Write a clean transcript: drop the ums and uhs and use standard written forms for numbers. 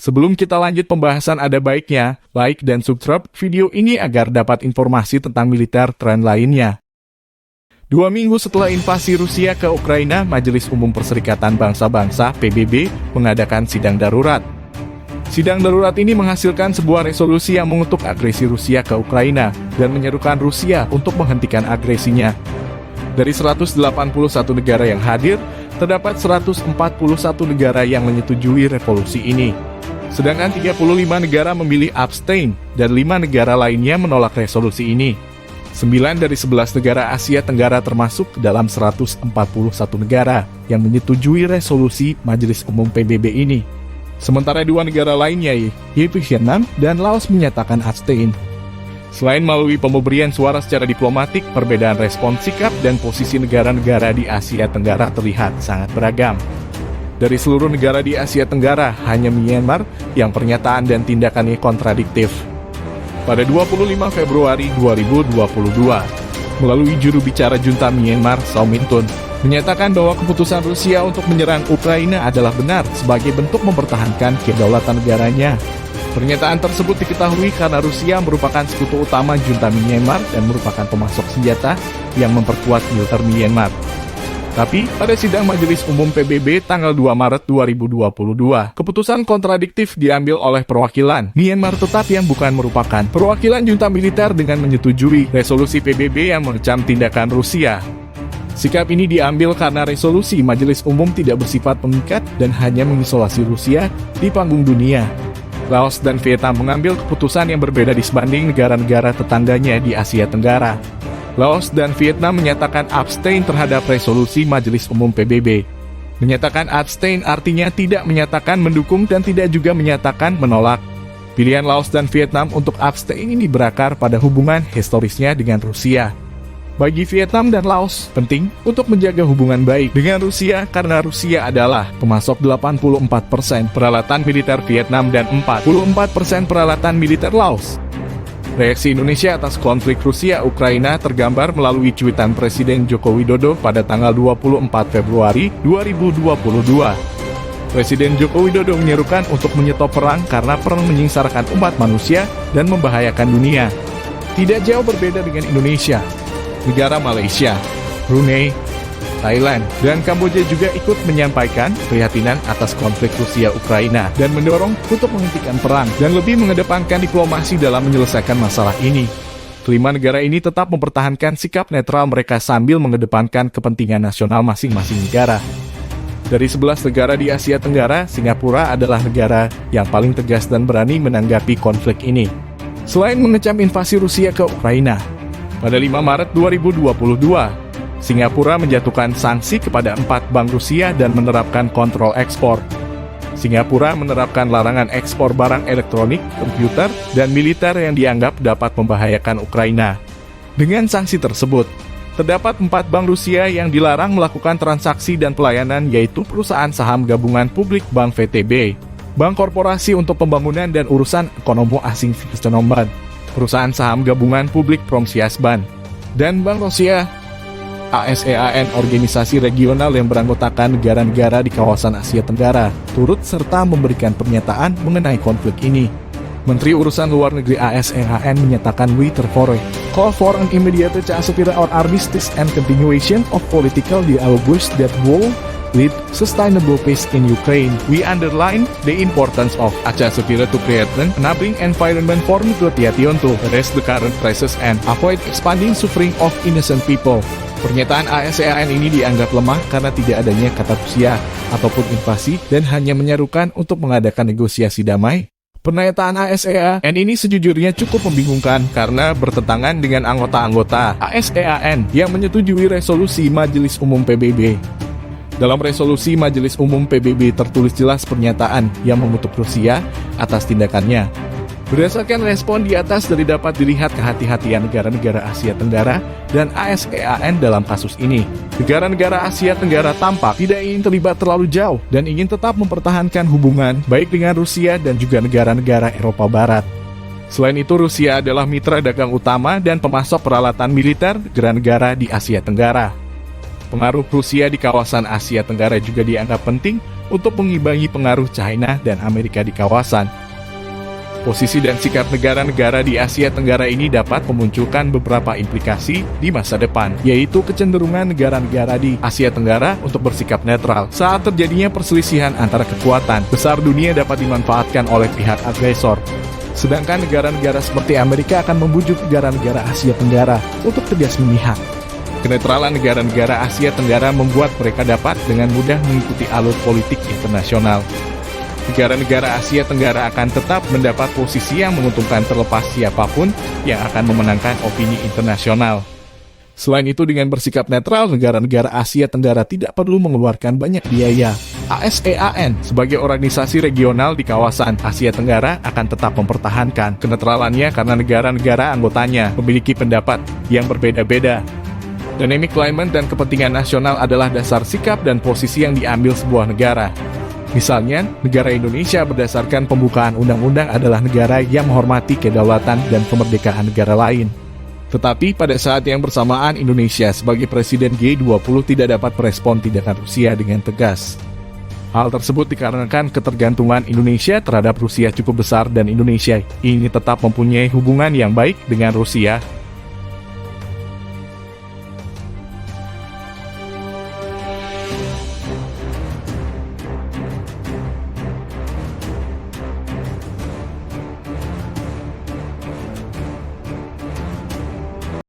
Sebelum kita lanjut pembahasan, ada baiknya like dan subscribe video ini agar dapat informasi tentang militer tren lainnya. 2 minggu setelah invasi Rusia ke Ukraina, Majelis Umum Perserikatan Bangsa-Bangsa (PBB) mengadakan sidang darurat. Sidang darurat ini menghasilkan sebuah resolusi yang mengutuk agresi Rusia ke Ukraina dan menyerukan Rusia untuk menghentikan agresinya. Dari 181 negara yang hadir, terdapat 141 negara yang menyetujui resolusi ini. Sedangkan 35 negara memilih abstain dan 5 negara lainnya menolak resolusi ini. 9 dari 11 negara Asia Tenggara termasuk dalam 141 negara yang menyetujui resolusi Majelis Umum PBB ini. Sementara 2 negara lainnya, yaitu Vietnam dan Laos, menyatakan abstain. Selain melalui pemberian suara secara diplomatik, perbedaan respon sikap dan posisi negara-negara di Asia Tenggara terlihat sangat beragam. Dari seluruh negara di Asia Tenggara, hanya Myanmar yang pernyataan dan tindakannya kontradiktif. Pada 25 Februari 2022, melalui juru bicara junta Myanmar, Saw Min Tun, menyatakan bahwa keputusan Rusia untuk menyerang Ukraina adalah benar sebagai bentuk mempertahankan kedaulatan negaranya. Pernyataan tersebut diketahui karena Rusia merupakan sekutu utama junta Myanmar dan merupakan pemasok senjata yang memperkuat militer Myanmar. Tapi, pada sidang Majelis Umum PBB tanggal 2 Maret 2022, keputusan kontradiktif diambil oleh perwakilan Myanmar tetap yang bukan merupakan perwakilan junta militer dengan menyetujui resolusi PBB yang mengecam tindakan Rusia. Sikap ini diambil karena resolusi Majelis Umum tidak bersifat mengikat dan hanya mengisolasi Rusia di panggung dunia. Laos dan Vietnam mengambil keputusan yang berbeda disebanding negara-negara tetangganya di Asia Tenggara. Laos dan Vietnam menyatakan abstain terhadap resolusi Majelis Umum PBB. Menyatakan abstain artinya tidak menyatakan mendukung dan tidak juga menyatakan menolak. Pilihan Laos dan Vietnam untuk abstain ini berakar pada hubungan historisnya dengan Rusia. Bagi Vietnam dan Laos, penting untuk menjaga hubungan baik dengan Rusia karena Rusia adalah pemasok 84% peralatan militer Vietnam dan 44% peralatan militer Laos. Reaksi Indonesia atas konflik Rusia-Ukraina tergambar melalui cuitan Presiden Joko Widodo pada tanggal 24 Februari 2022. Presiden Joko Widodo menyerukan untuk menyetop perang karena perang menyingsarkan umat manusia dan membahayakan dunia. Tidak jauh berbeda dengan Indonesia. Negara Malaysia, Brunei, Thailand, dan Kamboja juga ikut menyampaikan keprihatinan atas konflik Rusia-Ukraina dan mendorong untuk menghentikan perang dan lebih mengedepankan diplomasi dalam menyelesaikan masalah ini. Kelima negara ini tetap mempertahankan sikap netral mereka sambil mengedepankan kepentingan nasional masing-masing negara. Dari 11 negara di Asia Tenggara, Singapura adalah negara yang paling tegas dan berani menanggapi konflik ini. Selain mengecam invasi Rusia ke Ukraina, pada 5 Maret 2022, Singapura menjatuhkan sanksi kepada 4 bank Rusia dan menerapkan kontrol ekspor. Singapura menerapkan larangan ekspor barang elektronik, komputer, dan militer yang dianggap dapat membahayakan Ukraina. Dengan sanksi tersebut, terdapat 4 bank Rusia yang dilarang melakukan transaksi dan pelayanan, yaitu perusahaan saham gabungan publik Bank VTB, Bank Korporasi untuk Pembangunan dan Urusan Ekonomi Asing Vestnombank, perusahaan saham gabungan publik Pромсвязьбанk, dan Bank Rusia ASEAN, organisasi regional yang beranggotakan negara-negara di kawasan Asia Tenggara, turut serta memberikan pernyataan mengenai konflik ini. Menteri Urusan Luar Negeri ASEAN menyatakan we therefore call for an immediate ceasefire or armistice and continuation of political dialogue that will lead sustainable peace in Ukraine. We underline the importance of a ceasefire to create an enabling environment for negotiation to address the current crisis and avoid expanding suffering of innocent people. Pernyataan ASEAN ini dianggap lemah karena tidak adanya kata Rusia ataupun invasi dan hanya menyerukan untuk mengadakan negosiasi damai. Pernyataan ASEAN ini sejujurnya cukup membingungkan karena bertentangan dengan anggota-anggota ASEAN yang menyetujui resolusi Majelis Umum PBB. Dalam resolusi Majelis Umum PBB tertulis jelas pernyataan yang mengutuk Rusia atas tindakannya. Berdasarkan respon di atas dari dapat dilihat kehati-hatian negara-negara Asia Tenggara dan ASEAN dalam kasus ini. Negara-negara Asia Tenggara tampak tidak ingin terlibat terlalu jauh dan ingin tetap mempertahankan hubungan baik dengan Rusia dan juga negara-negara Eropa Barat. Selain itu, Rusia adalah mitra dagang utama dan pemasok peralatan militer negara-negara di Asia Tenggara. Pengaruh Rusia di kawasan Asia Tenggara juga dianggap penting untuk mengimbangi pengaruh China dan Amerika di kawasan. Posisi dan sikap negara-negara di Asia Tenggara ini dapat memunculkan beberapa implikasi di masa depan, yaitu kecenderungan negara-negara di Asia Tenggara untuk bersikap netral. Saat terjadinya perselisihan antara kekuatan, besar dunia dapat dimanfaatkan oleh pihak agresor. Sedangkan negara-negara seperti Amerika akan membujuk negara-negara Asia Tenggara untuk tegas memihak. Kenetralan negara-negara Asia Tenggara membuat mereka dapat dengan mudah mengikuti alur politik internasional. Negara-negara Asia Tenggara akan tetap mendapat posisi yang menguntungkan terlepas siapapun yang akan memenangkan opini internasional. Selain itu, dengan bersikap netral, negara-negara Asia Tenggara tidak perlu mengeluarkan banyak biaya. ASEAN sebagai organisasi regional di kawasan Asia Tenggara akan tetap mempertahankan kenetralannya karena negara-negara anggotanya memiliki pendapat yang berbeda-beda. Dynamic climate dan kepentingan nasional adalah dasar sikap dan posisi yang diambil sebuah negara. Misalnya, negara Indonesia berdasarkan pembukaan undang-undang adalah negara yang menghormati kedaulatan dan kemerdekaan negara lain. Tetapi pada saat yang bersamaan, Indonesia sebagai Presiden G20 tidak dapat merespon tindakan Rusia dengan tegas. Hal tersebut dikarenakan ketergantungan Indonesia terhadap Rusia cukup besar dan Indonesia ini tetap mempunyai hubungan yang baik dengan Rusia